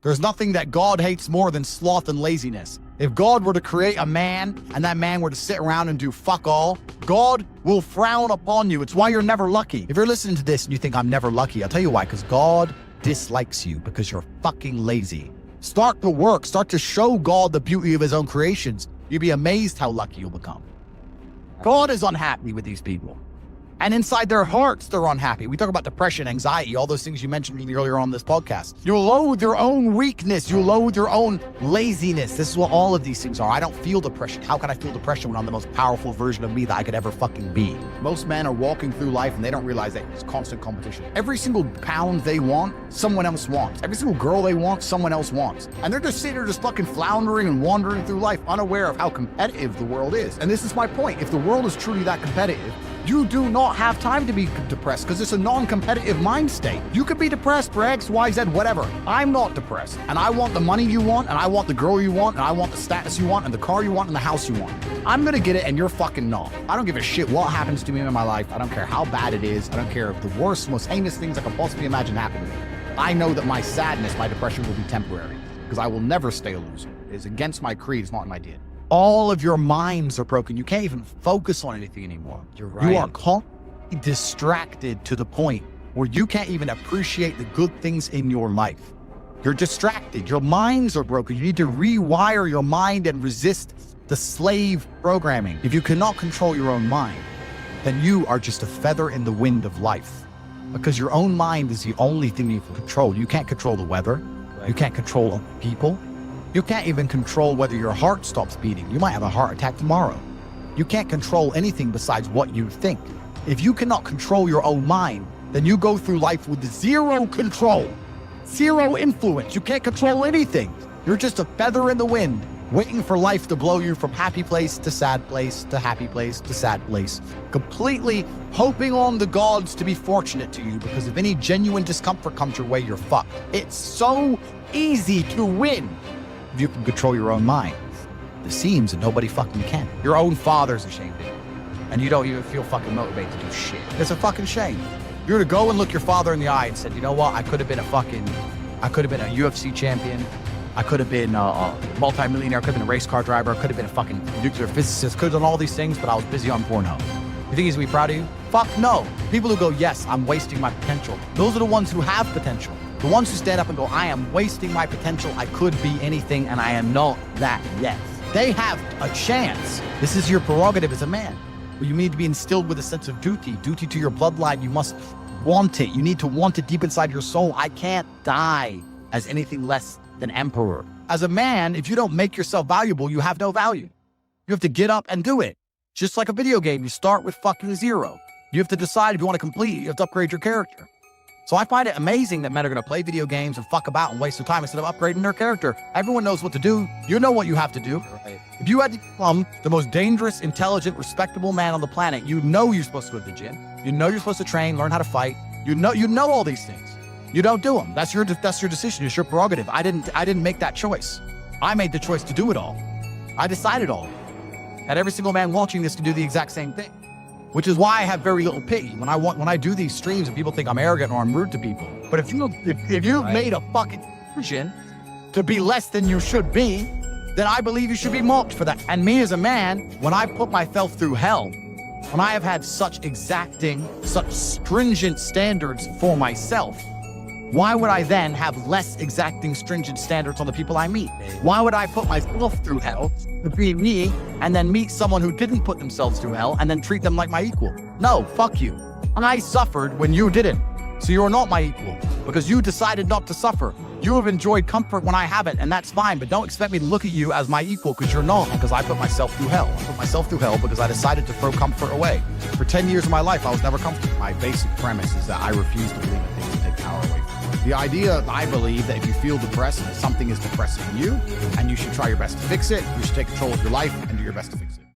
There's nothing that God hates more than sloth and laziness. If God were to create a man and that man were to sit around and do fuck all, God will frown upon you. It's why you're never lucky. If you're listening to this and you think I'm never lucky, I'll tell you why, because God dislikes you because you're fucking lazy. Start to work. Start to show God the beauty of his own creations. You'll be amazed how lucky you'll become. God is unhappy with these people. And inside their hearts, they're unhappy. We talk about depression, anxiety, all those things you mentioned earlier on this podcast. You'll loathe your own weakness. You'll loathe your own laziness. This is what all of these things are. I don't feel depression. How can I feel depression when I'm the most powerful version of me that I could ever fucking be? Most men are walking through life and they don't realize that it's constant competition. Every single pound they want, someone else wants. Every single girl they want, someone else wants. And they're just sitting there just fucking floundering and wandering through life, unaware of how competitive the world is. And this is my point. If the world is truly that competitive, you do not have time to be depressed because it's a non-competitive mind state. You could be depressed for X, Y, Z, whatever. I'm not depressed. And I want the money you want, and I want the girl you want, and I want the status you want, and the car you want, and the house you want. I'm gonna get it, and you're fucking not. I don't give a shit what happens to me in my life. I don't care how bad it is. I don't care if the worst, most heinous things I can possibly imagine happen to me. I know that my sadness, my depression will be temporary because I will never stay a loser. It's against my creed. It's not in my DNA. All of your minds are broken. You can't even focus on anything anymore. You're right. You are constantly distracted to the point where you can't even appreciate the good things in your life. You're distracted. Your minds are broken. You need to rewire your mind and resist the slave programming. If you cannot control your own mind, then you are just a feather in the wind of life, because your own mind is the only thing you can control. You can't control the weather. You can't control people. You can't even control whether your heart stops beating. You might have a heart attack tomorrow. You can't control anything besides what you think. If you cannot control your own mind, then you go through life with zero control, zero influence. You can't control anything. You're just a feather in the wind, waiting for life to blow you from happy place to sad place to happy place to sad place, completely hoping on the gods to be fortunate to you, because if any genuine discomfort comes your way, you're fucked. It's so easy to win if you can control your own mind. It seems that nobody fucking can. Your own father's ashamed of you, and you don't even feel fucking motivated to do shit. It's a fucking shame. You're to go and look your father in the eye and said, you know what, I could have been a UFC champion. I could have been a multi-millionaire. I could have been a race car driver. I could have been a fucking nuclear physicist. Could have done all these things, but I was busy on Pornhub. You think he's gonna be proud of you? Fuck no. People who go, yes, I'm wasting my potential. Those are the ones who have potential. The ones who stand up and go, I am wasting my potential. I could be anything, and I am not that yet. They have a chance. This is your prerogative as a man. But you need to be instilled with a sense of duty to your bloodline. You must want it. You need to want it deep inside your soul. I can't die as anything less than emperor. As a man, if you don't make yourself valuable, you have no value. You have to get up and do it. Just like a video game, you start with fucking zero. You have to decide if you want to complete it. You have to upgrade your character. So I find it amazing that men are going to play video games and fuck about and waste their time instead of upgrading their character. Everyone knows what to do. You know what you have to do. Right. If you had to become the most dangerous, intelligent, respectable man on the planet, you know you're supposed to go to the gym. You know you're supposed to train, learn how to fight. You know all these things. You don't do them. That's your decision. It's your prerogative. I didn't make that choice. I made the choice to do it all. I decided all. And every single man watching this can do the exact same thing. Which is why I have very little pity when I do these streams and people think I'm arrogant or I'm rude to people. But if you've made a fucking decision to be less than you should be, then I believe you should be mocked for that. And me as a man, when I put myself through hell, when I have had such exacting, such stringent standards for myself, why would I then have less exacting, stringent standards on the people I meet? Why would I put myself through hell to be me and then meet someone who didn't put themselves through hell and then treat them like my equal? No, fuck you. I suffered when you didn't. So you're not my equal because you decided not to suffer. You have enjoyed comfort when I haven't, and that's fine, but don't expect me to look at you as my equal because you're not, because I put myself through hell. I put myself through hell because I decided to throw comfort away. For 10 years of my life, I was never comfortable. My basic premise is that I refuse to believe in things that take power away from me. The idea, I believe, that if you feel depressed, something is depressing you, and you should try your best to fix it. You should take control of your life and do your best to fix it.